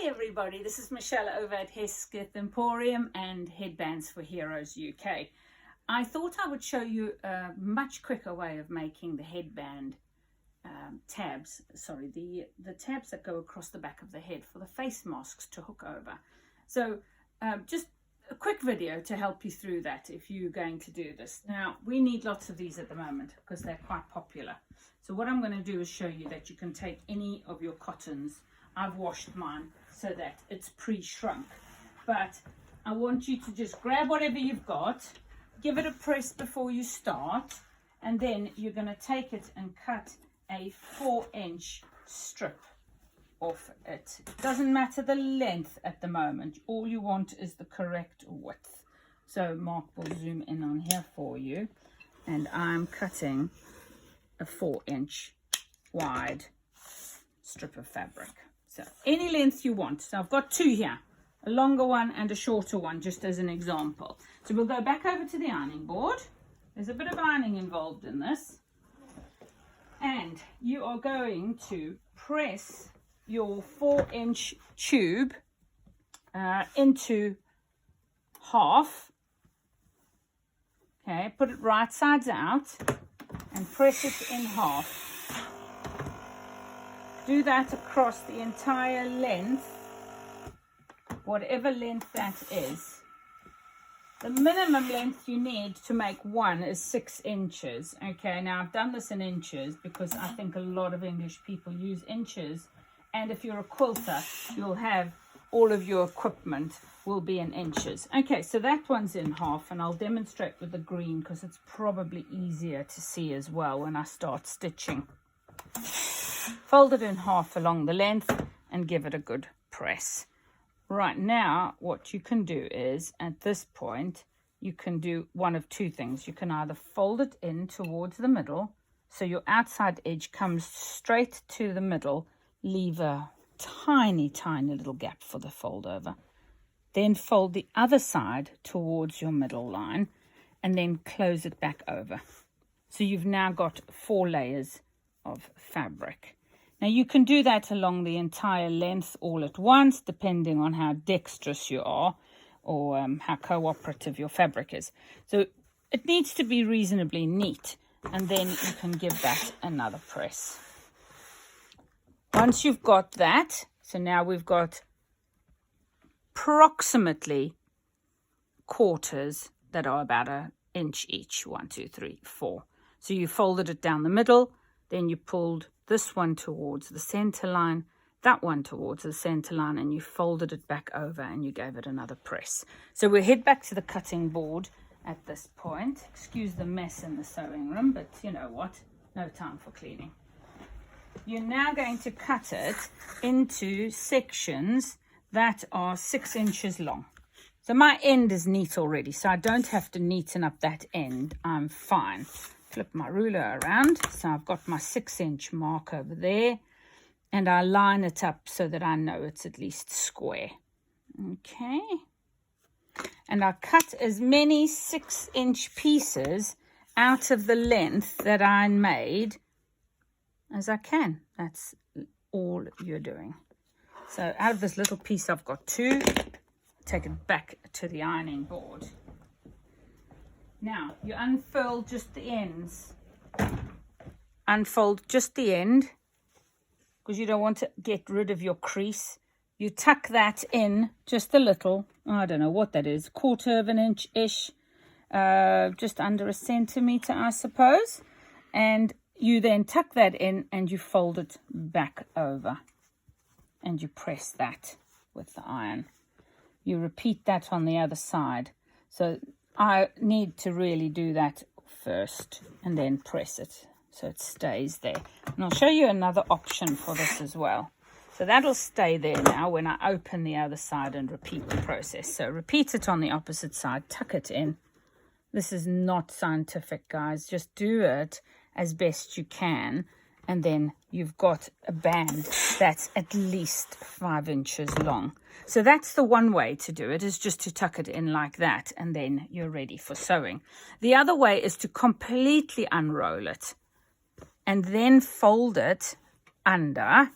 Hi everybody, this is Michelle over at Hesketh Emporium and Headbands for Heroes UK. I thought I would show you a much quicker way of making the headband tabs, the tabs that go across the back of the head for the face masks to hook over. So just a quick video to help you through that if you're going to do this. Now we need lots of these at the moment because they're quite popular. So what I'm going to do is show you that you can take any of your cottons. I've washed mine so that it's pre-shrunk, but I want you to just grab whatever you've got, give it a press before you start, and then you're going to take it and cut a 4-inch strip off it. It doesn't matter the length at the moment, all you want is the correct width. So Mark will zoom in on here for you, and I'm cutting a 4-inch wide strip of fabric. So any length you want. So I've got two here, a longer one and a shorter one, just as an example. So we'll go back over to the ironing board. There's a bit of ironing involved in this. And you are going to press your 4-inch tube into half. Okay, put it right sides out and press it in half. Do that across the entire length, whatever length that is. The minimum length you need to make one is 6 inches. Okay, now I've done this in inches because I think a lot of English people use inches. And if you're a quilter, you'll have all of your equipment will be in inches. Okay, so that one's in half, and I'll demonstrate with the green because it's probably easier to see as well when I start stitching. Fold it in half along the length and give it a good press. Right now, what you can do is, at this point, you can do one of two things. You can either fold it in towards the middle, so your outside edge comes straight to the middle, leave a tiny little gap for the fold over. Then fold the other side towards your middle line, and then close it back over. So you've now got 4 layers of fabric. Now you can do that along the entire length all at once, depending on how dexterous you are or how cooperative your fabric is. So it needs to be reasonably neat, and then you can give that another press. Once you've got that, so now we've got approximately quarters that are about 1 inch each. 1, 2, 3, 4. So you folded it down the middle, then you pulled this one towards the center line, that one towards the center line, and you folded it back over and you gave it another press. So we'll head back to the cutting board at this point. Excuse the mess in the sewing room, but you know what? No time for cleaning. You're now going to cut it into sections that are 6 inches long. So my end is neat already, so I don't have to neaten up that end. I'm fine. Flip my ruler around, so I've got my 6-inch mark over there, and I line it up so that I know it's at least square. Okay, and I cut as many 6-inch pieces out of the length that I made as I can. That's all you're doing. So out of this little piece I've got 2. Take it back to the ironing board. Now, you unfurl just the ends. Unfold just the end because you don't want to get rid of your crease. You tuck that in just a little. I don't know what that is. 1/4 of an inch-ish. Just under 1 centimeter, I suppose. And you then tuck that in and you fold it back over. And you press that with the iron. You repeat that on the other side. So I need to really do that first and then press it so it stays there. And I'll show you another option for this as well. So that'll stay there now when I open the other side and repeat the process. So repeat it on the opposite side, tuck it in. This is not scientific, guys. Just do it as best you can. And then you've got a band that's at least 5 inches long. So that's the one way to do it, is just to tuck it in like that, and then you're ready for sewing. The other way is to completely unroll it and then fold it under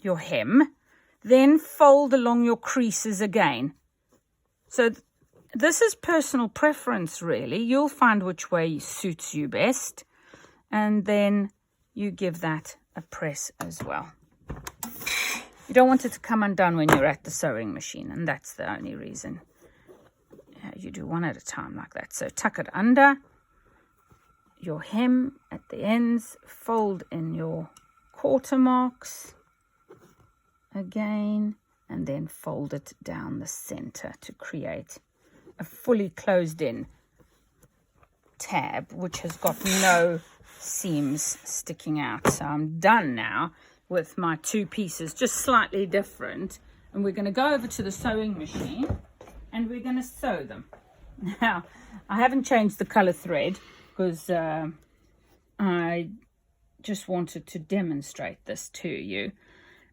your hem then fold along your creases again. So this is personal preference, really. You'll find which way suits you best, and then you give that a press as well. You don't want it to come undone when you're at the sewing machine, and that's the only reason. You do one at a time like that. So tuck it under your hem at the ends, fold in your quarter marks again, and then fold it down the center to create a fully closed in tab, which has got no seams sticking out. So I'm done now with my two pieces, just slightly different, and we're going to go over to the sewing machine and we're going to sew them. Now, I haven't changed the color thread because I just wanted to demonstrate this to you,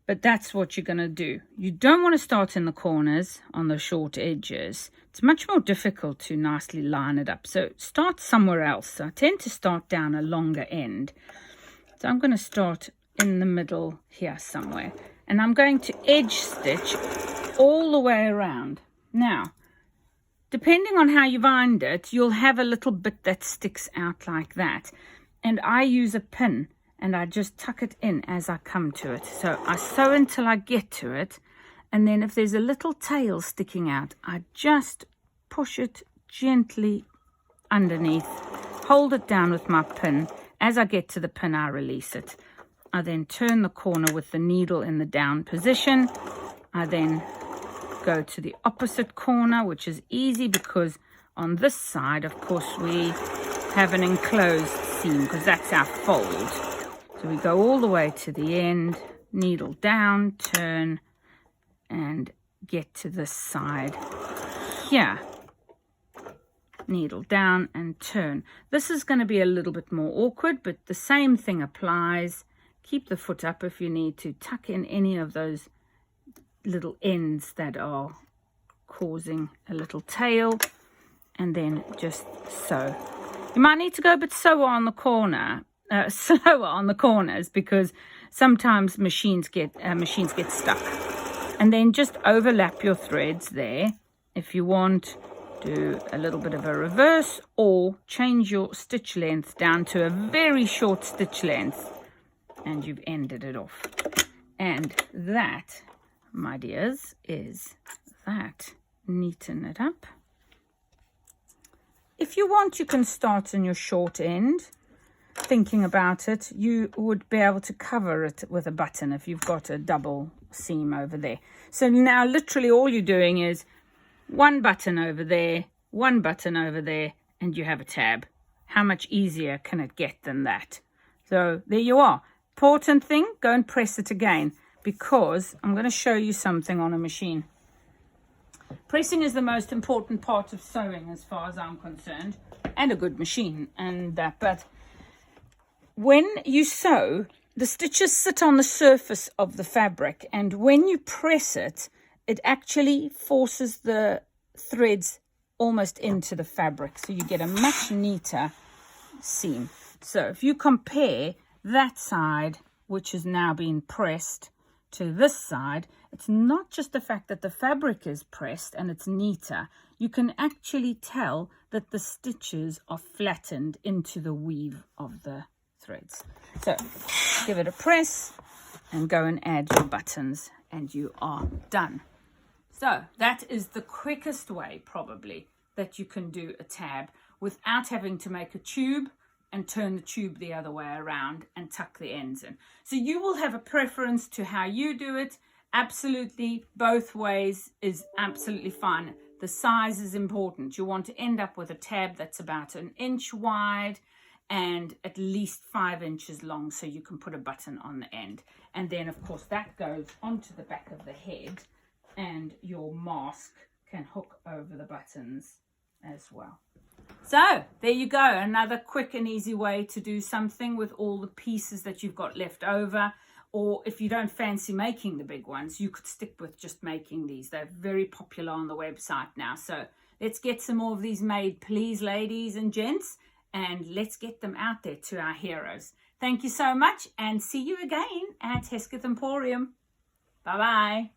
but that's what you're going to do. You don't want to start in the corners on the short edges. It's much more difficult to nicely line it up, so start somewhere else. I tend to start down a longer end, so I'm going to start in the middle here somewhere, and I'm going to edge stitch all the way around. Now, depending on how you bind it, you'll have a little bit that sticks out like that, and I use a pin and I just tuck it in as I come to it. So I sew until I get to it, and then if there's a little tail sticking out, I just push it gently underneath, hold it down with my pin. As I get to the pin, I release it. I then turn the corner with the needle in the down position. I then go to the opposite corner, which is easy because on this side, of course, we have an enclosed seam because that's our fold. So we go all the way to the end, needle down, turn, and get to this side here. Needle down and turn. This is going to be a little bit more awkward, but the same thing applies. Keep the foot up if you need to. Tuck in any of those little ends that are causing a little tail, and then just sew. You might need to go a bit slower on the corners because sometimes machines get stuck. And then just overlap your threads there. If you want, do a little bit of a reverse or change your stitch length down to a very short stitch length, and you've ended it off. And that, my dears, is that. Neaten it up. If you want, you can start in your short end. Thinking about it, you would be able to cover it with a button if you've got a double seam over there. So now literally all you're doing is one button over there, one button over there, and you have a tab. How much easier can it get than that? So there you are. Important thing, go and press it again, because I'm going to show you something on a machine. Pressing is the most important part of sewing as far as I'm concerned, and a good machine. But when you sew, the stitches sit on the surface of the fabric, and when you press it, it actually forces the threads almost into the fabric, so you get a much neater seam. So if you compare that side, which is now being pressed, to this side, it's not just the fact that the fabric is pressed and it's neater. You can actually tell that the stitches are flattened into the weave of the threads. So give it a press and go and add your buttons, and you are done. So that is the quickest way probably that you can do a tab without having to make a tube and turn the tube the other way around and tuck the ends in. So you will have a preference to how you do it. Absolutely, both ways is absolutely fine. The size is important. You want to end up with a tab that's about 1 inch wide and at least 5 inches long, so you can put a button on the end. And then of course that goes onto the back of the head, and your mask can hook over the buttons as well. So there you go, another quick and easy way to do something with all the pieces that you've got left over. Or if you don't fancy making the big ones, you could stick with just making these. They're very popular on the website now. So let's get some more of these made, please, ladies and gents, and let's get them out there to our heroes. Thank you so much, and see you again at Hesketh Emporium. Bye-bye.